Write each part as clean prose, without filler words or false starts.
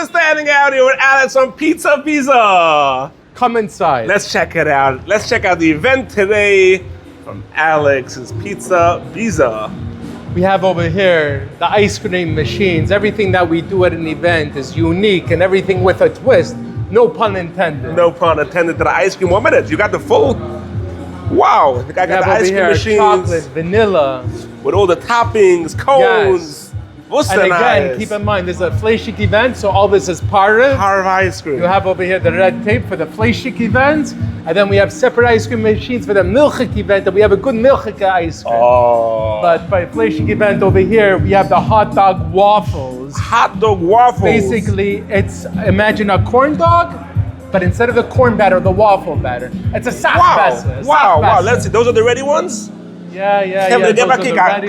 we're standing out here with Alex from Pizza Biza. Come inside. Let's check it out. Let's check out the event today from Alex's Pizza Biza. We have over here the ice cream machines. Everything that we do at an event is unique and everything with a twist. No pun intended. No pun intended to the ice cream. 1 minute. You got the full. Wow. The guy got the ice cream machines. Chocolate, vanilla. With all the toppings, cones. Yes. And again, keep in mind, this is a Fleischig event, so all this is part of ice cream. You have over here the red tape for the Fleischig event, and then we have separate ice cream machines for the Milchig event, and we have a good Milchig ice cream. Oh. But by Fleischig event over here, we have the hot dog waffles. Hot dog waffles. Basically, it's, imagine a corn dog, but instead of the corn batter, the waffle batter. It's a Sackbässe. Wow. Let's see. Those are the ready ones? Yeah.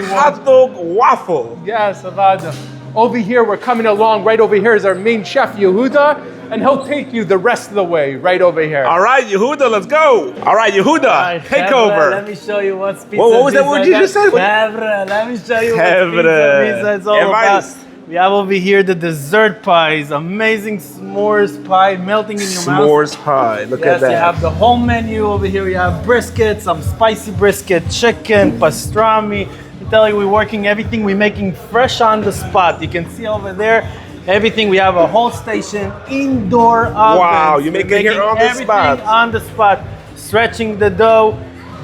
Hot dog waffle. Yes, Avada. Over here, we're coming along. Right over here is our main chef, Yehuda, and he'll take you the rest of the way right over here. All right, Yehuda, let's go. All right, Yehuda, take over. Let me show you what's Pizza What was that word you just said? Let me show you what Pizza Biza is all about. We have over here the dessert pies, amazing s'mores pie melting in your mouth. S'mores pie, look at that. Yes, you have the whole menu over here. We have brisket, some spicy brisket, chicken, pastrami. I'm telling you, we're working everything. We're making fresh on the spot. You can see over there, everything. We have a whole station, indoor ovens. Wow, you make it here on the spot. Everything on the spot. Stretching the dough,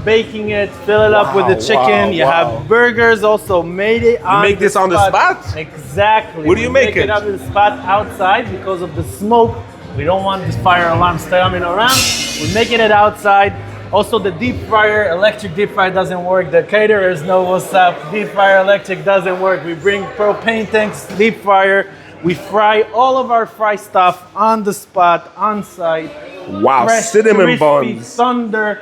baking it, fill it up with the chicken. You have burgers also made it on the spot. You make this on the spot? Exactly. Where do you make it? It on the spot outside because of the smoke. We don't want this fire alarm storming around. We're making it outside. Also, the deep fryer, electric deep fryer doesn't work. The caterers know what's up. Deep fryer electric doesn't work. We bring propane tanks, deep fryer. We fry all of our fry stuff on the spot, on site. Wow, Fresh, cinnamon crispy, buns. thunder.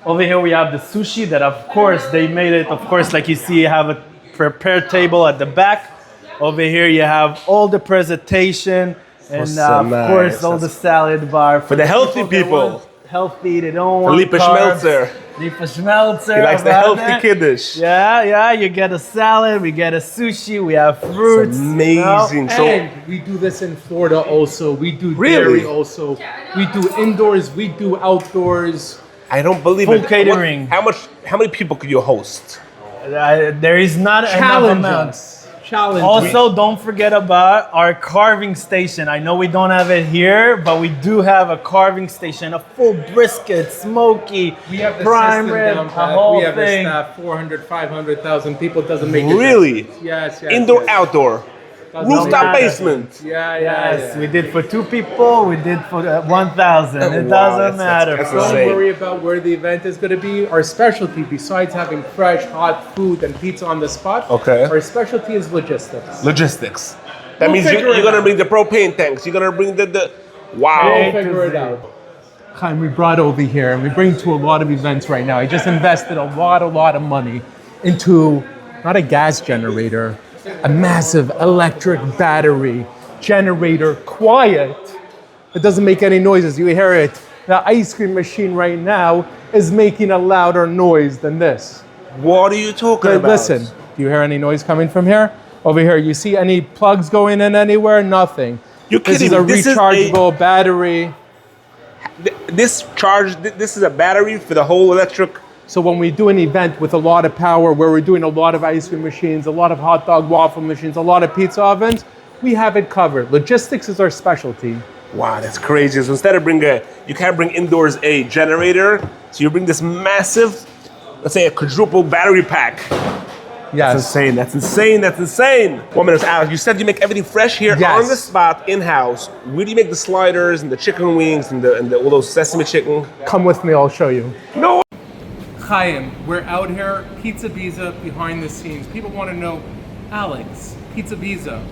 Over here we have the sushi that, of course, they made it. Of course, like you see, you have a prepared table at the back. Over here you have all the presentation and of course all the salad bar for the healthy people. Healthy, they don't want Lipa carbs. Schmelzer. Lipa Schmelzer. He likes the healthy kiddish. Yeah, you get a salad, we get a sushi, we have fruits. It's amazing. So, and we do this in Florida also. We do dairy also. We do indoors, we do outdoors. I don't believe Full it. catering. How many people could you host? There is not enough amount. Challenge. Also, don't forget about our carving station. I know we don't have it here, but we do have a carving station, a full brisket, smoky, we have the prime system rib, down a pat. whole We have thing. the staff, 400, 500,000 people. Doesn't make a Really? difference. Yes. Indoor, outdoor. Rooftop matter. basement. Yes, we did for 2 people, we did for 1,000. It Wow, doesn't matter. that's Don't insane. worry about where the event is going to be. Our specialty, besides having fresh, hot food and pizza on the spot, Okay. our specialty is logistics. Logistics. That We'll means figure you're it gonna out. bring the propane tanks. You're gonna bring the wow. We'll figure it out. Chaim, we brought over here, and we bring to a lot of events right now. I just invested a lot of money into not a gas generator, a massive electric battery generator, quiet. It doesn't make any noises. You hear it. The ice cream machine right now is making a louder noise than this. What are you talking about? Listen, do you hear any noise coming from here? Over here, you see any plugs going in anywhere? Nothing. You're This is kidding a me. This is rechargeable battery. This is a battery for the whole electric. So when we do an event with a lot of power, where we're doing a lot of ice cream machines, a lot of hot dog waffle machines, a lot of pizza ovens, we have it covered. Logistics is our specialty. Wow, that's crazy. So instead of you can't bring indoors a generator, so you bring this massive, let's say a quadruple battery pack. Yes. That's insane. 1 minute, Alex, you said you make everything fresh here Yes. on the spot, in-house. Where do you make the sliders and the chicken wings and all those sesame chicken? Come with me, I'll show you. No. Chaim, we're out here, Pizza Biza, behind the scenes. People want to know, Alex, Pizza Biza,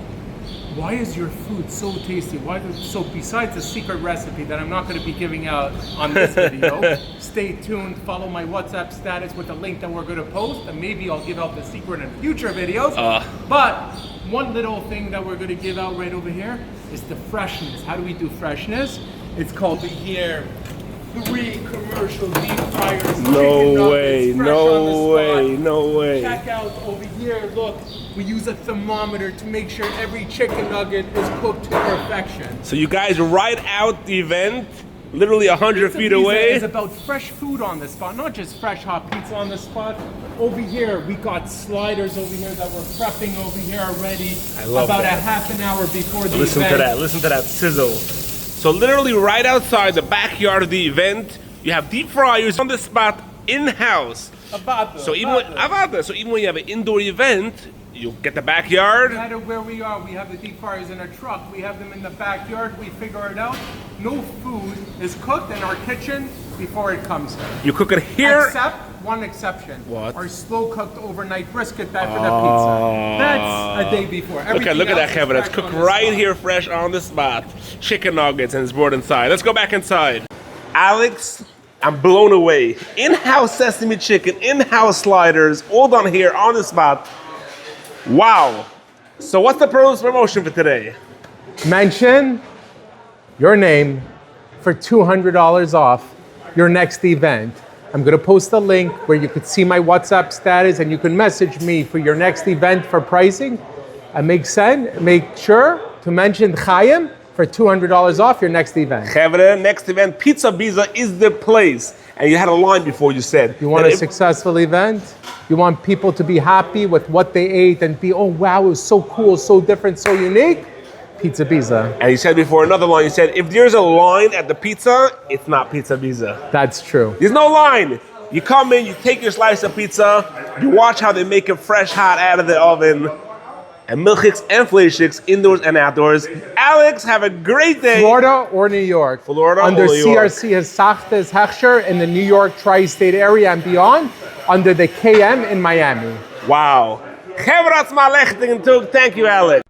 why is your food so tasty? So besides the secret recipe that I'm not going to be giving out on this video, stay tuned, follow my WhatsApp status with the link that we're going to post, and maybe I'll give out the secret in future videos. But one little thing that we're going to give out right over here is the freshness. How do we do freshness? It's called here 3 commercial deep fryers. chicken No nuggets, way, fresh on the no spot. way, no way. Check out over here, look, we use a thermometer to make sure every chicken nugget is cooked to perfection. So you guys ride out the event, literally 100 feet Pizza away. is about fresh food on the spot, not just fresh hot pizza on the spot. Over here, we got sliders over here that we're prepping over here already. I love about that. a half an hour before the Listen event. to that sizzle. So literally right outside the backyard of the event, you have deep fryers on the spot in-house. So even when you have an indoor event, you get the backyard. No matter where we are, we have the deep fryers in a truck. We have them in the backyard. We figure it out. No food is cooked in our kitchen before it comes here. You cook it here. Except one exception. What? Our slow cooked overnight brisket back for the pizza. That's a day before. Look at that, else is Kevin. It's fresh cooked on the right spot. here, fresh on the spot. Chicken nuggets, and it's brought inside. Let's go back inside. Alex, I'm blown away. In-house sesame chicken, in-house sliders, all done here on the spot. Wow. So what's the promotion for today? Mention your name for $200 off your next event. I'm going to post a link where you could see my WhatsApp status and you can message me for your next event for pricing. And make sure to mention Chaim for $200 off your next event. Kevin, next event, Pizza Biza is the place. And you had a line before you said. You want a successful event? You want people to be happy with what they ate and be, oh wow, it was so cool, so different, so unique? Pizza Biza. And you said before another line, you said, if there's a line at the pizza, it's not Pizza Biza. That's true. There's no line. You come in, you take your slice of pizza, you watch how they make it fresh, hot out of the oven, and milkshakes and flaysticks, indoors and outdoors. Alex, have a great day. Florida or New York? Florida under or New York? CRC Hashgacha in the New York tri-state area and beyond, under the KM in Miami. Wow. Thank you, Alex.